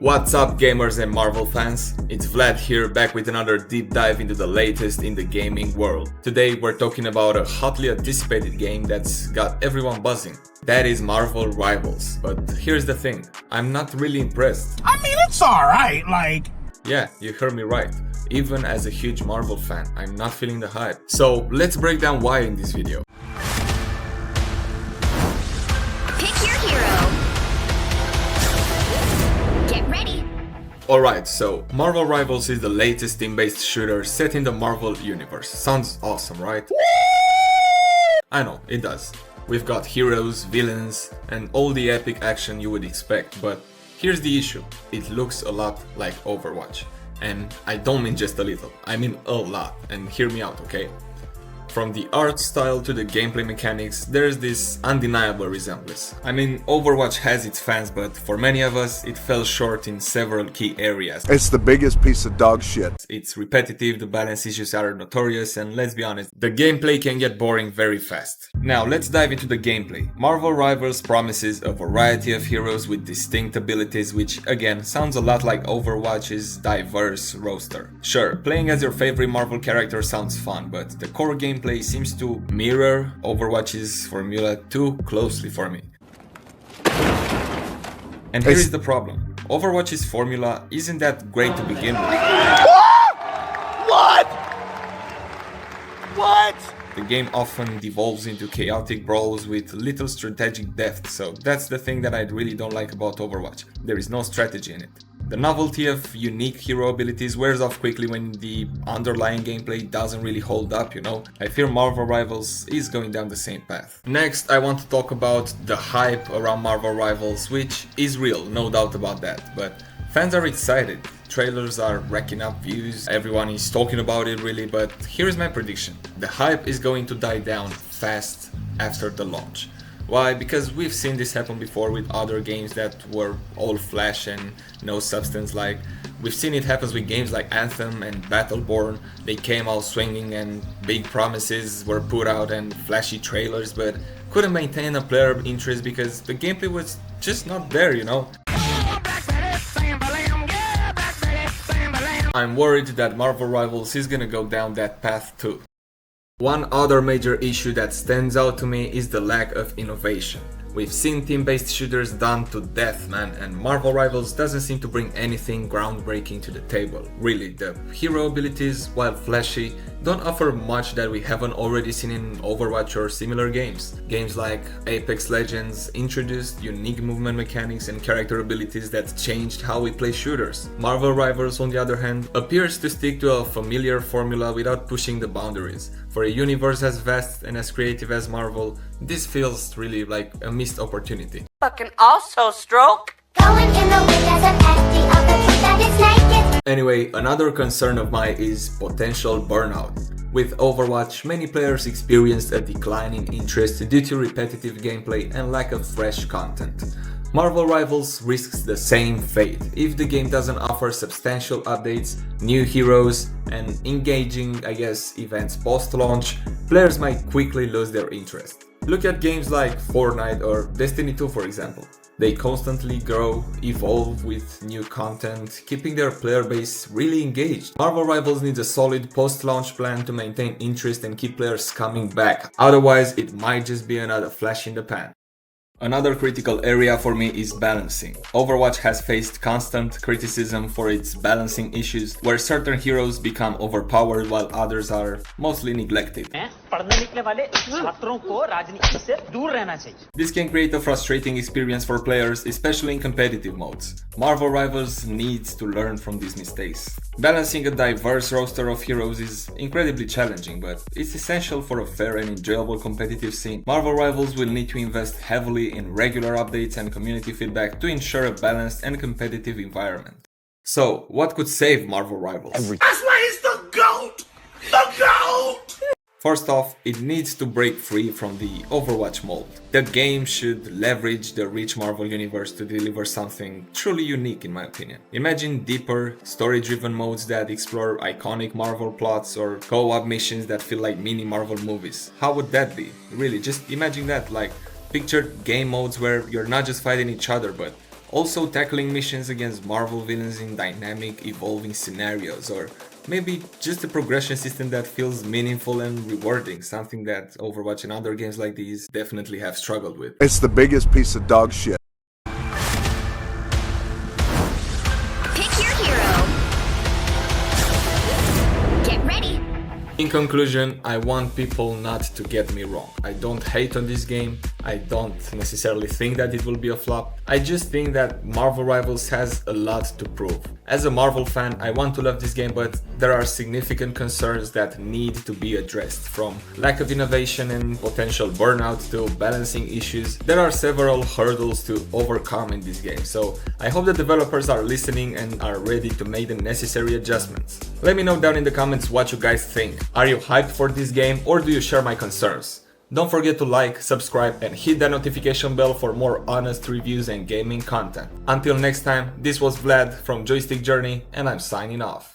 What's up, gamers and Marvel fans? It's Vlad here, back with another deep dive into the latest in the gaming world. Today we're talking about a hotly anticipated game that's got everyone buzzing. That is Marvel Rivals. But here's the thing, I'm not really impressed. I mean, it's alright, Yeah, you heard me right. Even as a huge Marvel fan, I'm not feeling the hype. So let's break down why in this video. Pick your hero. Get ready. Alright, so Marvel Rivals is the latest team-based shooter set in the Marvel universe. Sounds awesome, right? I know, it does. We've got heroes, villains, and all the epic action you would expect, but here's the issue. It looks a lot like Overwatch. And I don't mean just a little, I mean a lot, and hear me out, okay? From the art style to the gameplay mechanics, there's this undeniable resemblance. I mean, Overwatch has its fans, but for many of us, it fell short in several key areas. It's the biggest piece of dog shit. It's repetitive, the balance issues are notorious, and let's be honest, the gameplay can get boring very fast. Now, let's dive into the gameplay. Marvel Rivals promises a variety of heroes with distinct abilities, which again, sounds a lot like Overwatch's diverse roster. Sure, playing as your favorite Marvel character sounds fun, but the core gameplay seems to mirror Overwatch's formula too closely for me. And here is the problem. Overwatch's formula isn't that great to begin with. What? The game often devolves into chaotic brawls with little strategic depth, so that's the thing that I really don't like about Overwatch. There is no strategy in it. The novelty of unique hero abilities wears off quickly when the underlying gameplay doesn't really hold up, you know? I fear Marvel Rivals is going down the same path. Next, I want to talk about the hype around Marvel Rivals, which is real, no doubt about that, but fans are excited. Trailers are racking up views, everyone is talking about it really, but here's my prediction. The hype is going to die down fast after the launch. Why? Because we've seen this happen before with other games that were all flash and no substance. Like, we've seen it happen with games like Anthem and Battleborn. They came out swinging and big promises were put out and flashy trailers, but couldn't maintain a player interest because the gameplay was just not there, you know? I'm worried that Marvel Rivals is gonna go down that path too. One other major issue that stands out to me is the lack of innovation. We've seen team-based shooters done to death, man, and Marvel Rivals doesn't seem to bring anything groundbreaking to the table. Really, the hero abilities, while flashy, don't offer much that we haven't already seen in Overwatch or similar games. Games like Apex Legends introduced unique movement mechanics and character abilities that changed how we play shooters. Marvel Rivals, on the other hand, appears to stick to a familiar formula without pushing the boundaries. For a universe as vast and as creative as Marvel, this feels really like a missed opportunity. Fucking also stroke. Going in the wind as an empty of the truth that is naked. Anyway, another concern of mine is potential burnout. With Overwatch, many players experienced a decline in interest due to repetitive gameplay and lack of fresh content. Marvel Rivals risks the same fate. If the game doesn't offer substantial updates, new heroes, and engaging, events post-launch, players might quickly lose their interest. Look at games like Fortnite or Destiny 2, for example. They constantly grow, evolve with new content, keeping their player base really engaged. Marvel Rivals needs a solid post-launch plan to maintain interest and keep players coming back. Otherwise, it might just be another flash in the pan. Another critical area for me is balancing. Overwatch has faced constant criticism for its balancing issues, where certain heroes become overpowered while others are mostly neglected. This can create a frustrating experience for players, especially in competitive modes. Marvel Rivals needs to learn from these mistakes. Balancing a diverse roster of heroes is incredibly challenging, but it's essential for a fair and enjoyable competitive scene. Marvel Rivals will need to invest heavily in regular updates and community feedback to ensure a balanced and competitive environment. So, what could save Marvel Rivals? That's why he's the GOAT! The GOAT! First off, it needs to break free from the Overwatch mold. The game should leverage the rich Marvel universe to deliver something truly unique, in my opinion. Imagine deeper, story-driven modes that explore iconic Marvel plots or co-op missions that feel like mini Marvel movies. How would that be? Really, just imagine that, like, picture game modes where you're not just fighting each other, but Also tackling missions against Marvel villains in dynamic, evolving scenarios, or maybe just a progression system that feels meaningful and rewarding, something that Overwatch and other games like these definitely have struggled with. It's the biggest piece of dog shit. Pick your hero. Get ready. In conclusion, I want people not to get me wrong. I don't hate on this game. I don't necessarily think that it will be a flop. I just think that Marvel Rivals has a lot to prove. As a Marvel fan, I want to love this game, but there are significant concerns that need to be addressed, from lack of innovation and potential burnout to balancing issues. There are several hurdles to overcome in this game, so I hope the developers are listening and are ready to make the necessary adjustments. Let me know down in the comments what you guys think. Are you hyped for this game, or do you share my concerns? Don't forget to like, subscribe and hit that notification bell for more honest reviews and gaming content. Until next time, this was Vlad from Joystick Journey and I'm signing off.